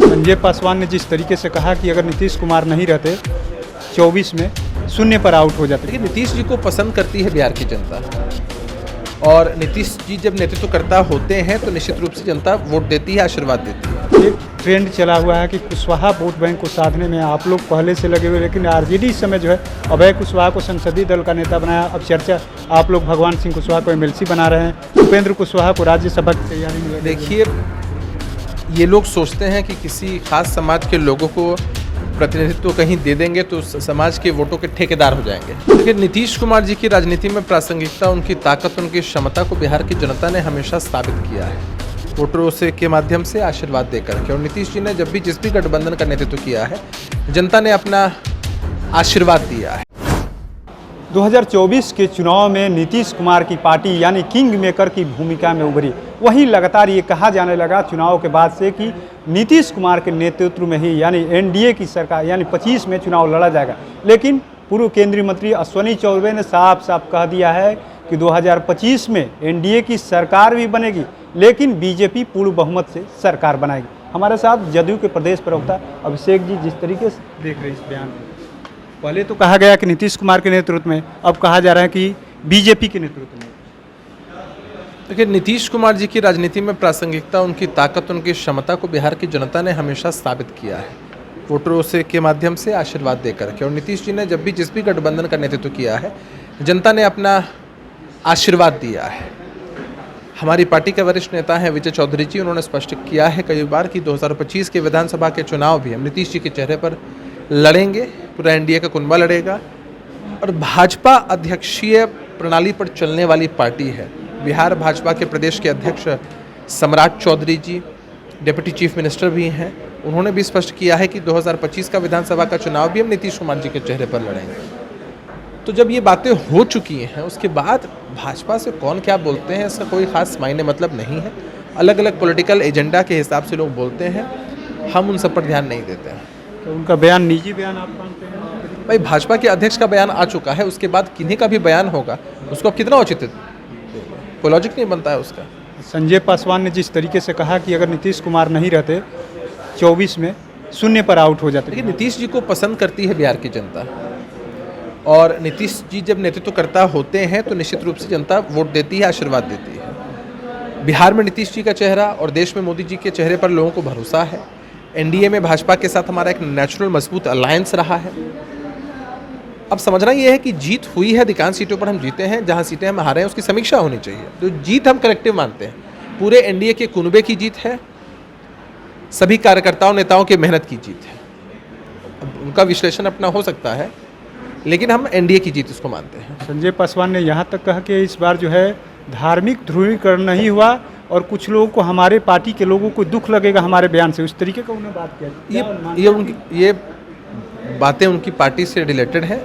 संजय पासवान ने जिस तरीके से कहा कि अगर नीतीश कुमार नहीं रहते 24 में शून्य पर आउट हो जाते। देखिए, नीतीश जी को पसंद करती है बिहार की जनता, और नीतीश जी जब नेतृत्वकर्ता होते हैं तो निश्चित रूप से जनता वोट देती है, आशीर्वाद देती है। एक ट्रेंड चला हुआ है कि कुशवाहा वोट बैंक को साधने में आप लोग पहले से लगे हुए, लेकिन आरजेडी इस समय जो है अभय कुशवाहा को संसदीय दल का नेता बनाया। अब चर्चा आप लोग भगवान सिंह कुशवाहा को एमएलसी बना रहे हैं, उपेंद्र कुशवाहा को राज्यसभा की तैयारी में। देखिए, ये लोग सोचते हैं कि किसी खास समाज के लोगों को प्रतिनिधित्व कहीं दे देंगे तो समाज के वोटों के ठेकेदार हो जाएंगे। लेकिन नीतीश कुमार जी की राजनीति में प्रासंगिकता, उनकी ताकत, उनकी क्षमता को बिहार की जनता ने हमेशा साबित किया है, वोटरों से के माध्यम से आशीर्वाद देकर के। और नीतीश जी ने जब भी जिस भी गठबंधन का नेतृत्व किया है, जनता ने अपना आशीर्वाद दिया है। 2024 के चुनाव में नीतीश कुमार की पार्टी यानी किंग मेकर की भूमिका में उभरी। वहीं लगातार ये कहा जाने लगा चुनाव के बाद से कि नीतीश कुमार के नेतृत्व में ही यानी एनडीए की सरकार यानी 25 में चुनाव लड़ा जाएगा। लेकिन पूर्व केंद्रीय मंत्री अश्विनी चौबे ने साफ साफ कह दिया है कि 2025 में एनडीए की सरकार भी बनेगी, लेकिन बीजेपी पूर्ण बहुमत से सरकार बनाएगी। हमारे साथ जदयू के प्रदेश प्रवक्ता अभिषेक जी जिस तरीके से देख रहे हैं इस बयान को, पहले तो कहा गया कि नीतीश कुमार के नेतृत्व में, अब कहा जा रहा है कि बीजेपी के नेतृत्व में। देखिए, नीतीश कुमार जी की राजनीति में प्रासंगिकता, उनकी ताकत, उनकी क्षमता को बिहार की जनता ने हमेशा साबित किया है, वोटरों से के माध्यम से आशीर्वाद देकर के। और नीतीश जी ने जब भी जिस भी गठबंधन का नेतृत्व किया है, जनता ने अपना आशीर्वाद दिया है। हमारी पार्टी के वरिष्ठ नेता हैं विजय चौधरी जी, उन्होंने स्पष्ट किया है कई बार कि 2025 के विधानसभा के चुनाव भी हम नीतीश जी के चेहरे पर लड़ेंगे, पूरा एनडीए का कुनबा लड़ेगा। और भाजपा अध्यक्षीय प्रणाली पर चलने वाली पार्टी है। बिहार भाजपा के प्रदेश के अध्यक्ष सम्राट चौधरी जी डिप्टी चीफ मिनिस्टर भी हैं, उन्होंने भी स्पष्ट किया है कि 2025 का विधानसभा का चुनाव भी हम नीतीश कुमार जी के चेहरे पर लड़ेंगे। तो जब ये बातें हो चुकी हैं, उसके बाद भाजपा से कौन क्या बोलते हैं इसका कोई खास मायने मतलब नहीं है। अलग अलग पॉलिटिकल एजेंडा के हिसाब से लोग बोलते हैं, हम उन सब पर ध्यान नहीं देते हैं। तो उनका बयान निजी बयान आप मानते हैं? भाई, भाजपा के अध्यक्ष का बयान आ चुका है, उसके बाद किन्हीं का भी बयान होगा, उसको अब कितना औचित्य, कोई लॉजिक नहीं बनता है उसका। संजय पासवान ने जिस तरीके से कहा कि अगर नीतीश कुमार नहीं रहते 24 में शून्य पर आउट हो जाते। देखिए, नीतीश जी को पसंद करती है बिहार की जनता, और नीतीश जी जब नेतृत्वकर्ता होते हैं तो निश्चित रूप से जनता वोट देती है, आशीर्वाद देती है। बिहार में नीतीश जी का चेहरा और देश में मोदी जी के चेहरे पर लोगों को भरोसा है। एनडीए में भाजपा के साथ हमारा एक नेचुरल मजबूत अलायंस रहा है। अब समझना ये है कि जीत हुई है, अधिकांश सीटों पर हम जीते हैं, जहां सीटें हम हारे हैं उसकी समीक्षा होनी चाहिए। तो जीत हम कलेक्टिव मानते हैं, पूरे एनडीए के कुनबे की जीत है, सभी कार्यकर्ताओं नेताओं की मेहनत की जीत है। अब उनका विश्लेषण अपना हो सकता है, लेकिन हम एनडीए की जीत इसको मानते हैं। संजय पासवान ने यहाँ तक कहा कि इस बार जो है धार्मिक ध्रुवीकरण नहीं हुआ और कुछ लोगों को, हमारे पार्टी के लोगों को दुख लगेगा हमारे बयान से, उस तरीके का उन्होंने बात किया। ये बातें उनकी पार्टी से रिलेटेड है,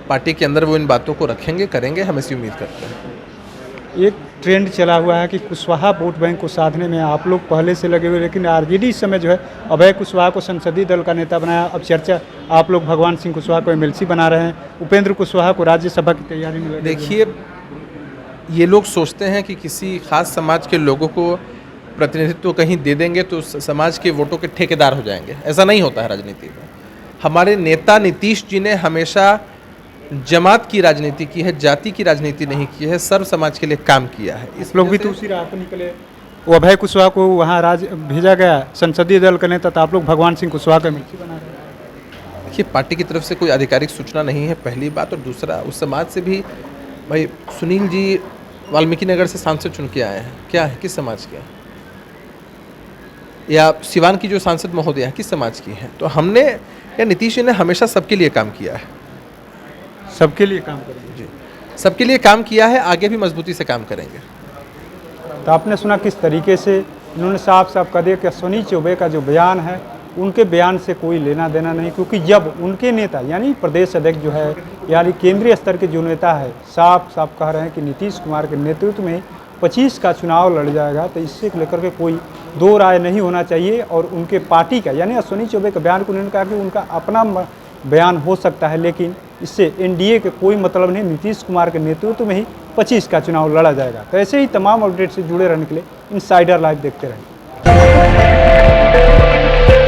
पार्टी के अंदर वो इन बातों को रखेंगे, करेंगे, हम ऐसी उम्मीद करते हैं। एक ट्रेंड चला हुआ है कि कुशवाहा वोट बैंक को साधने में आप लोग पहले से लगे हुए, लेकिन आरजेडी इस समय जो है अभय कुशवाहा को संसदीय दल का नेता बनाया। अब चर्चा आप लोग भगवान सिंह कुशवाहा को एमएलसी बना रहे हैं, उपेंद्र कुशवाहा को राज्यसभा की तैयारी में। देखिए, ये लोग सोचते हैं कि किसी खास समाज के लोगों को प्रतिनिधित्व कहीं दे देंगे तो समाज के वोटों के ठेकेदार हो जाएंगे। ऐसा नहीं होता है राजनीति में। हमारे नेता नीतीश जी ने हमेशा जमात की राजनीति की है, जाति की राजनीति नहीं की है, सर्व समाज के लिए काम किया है। इस लोग भी तो उसी राह पर निकले। वो अभय कुशवाहा को वहाँ भेजा गया संसदीय दल का नेता, तो आप लोग भगवान सिंह कुशवाहा का एमएलसी बना रहे हैं। देखिए, पार्टी की तरफ से कोई आधिकारिक सूचना नहीं है, पहली बात। और दूसरा, उस समाज से भी, भाई सुनील जी वाल्मीकि नगर से सांसद चुन के आए हैं, क्या है, किस समाज के हैं? या सिवान की जो सांसद महोदय है, किस समाज की हैं? तो हमने या नीतीश जी ने हमेशा सबके लिए काम किया है। सबके लिए काम करेंगे जी, सबके लिए काम किया है, आगे भी मजबूती से काम करेंगे। तो आपने सुना किस तरीके से इन्होंने साफ साफ कह दिया कि अश्विनी चौबे का जो बयान है, उनके बयान से कोई लेना देना नहीं, क्योंकि जब उनके नेता यानी प्रदेश अध्यक्ष जो है यानी केंद्रीय स्तर के जो नेता है साफ साफ कह रहे हैं कि नीतीश कुमार के नेतृत्व में 25 का चुनाव लड़ जाएगा, तो इससे लेकर के कोई दो राय नहीं होना चाहिए। और उनके पार्टी का यानी अश्विनी चौबे के बयान को उन्होंने कहा कि उनका अपना बयान हो सकता है, लेकिन इससे एनडीए के कोई मतलब नहीं। नीतीश कुमार के नेतृत्व में ही 25 का चुनाव लड़ा जाएगा। तो ऐसे ही तमाम अपडेट से जुड़े रहने के लिए इनसाइडर लाइव देखते रहें।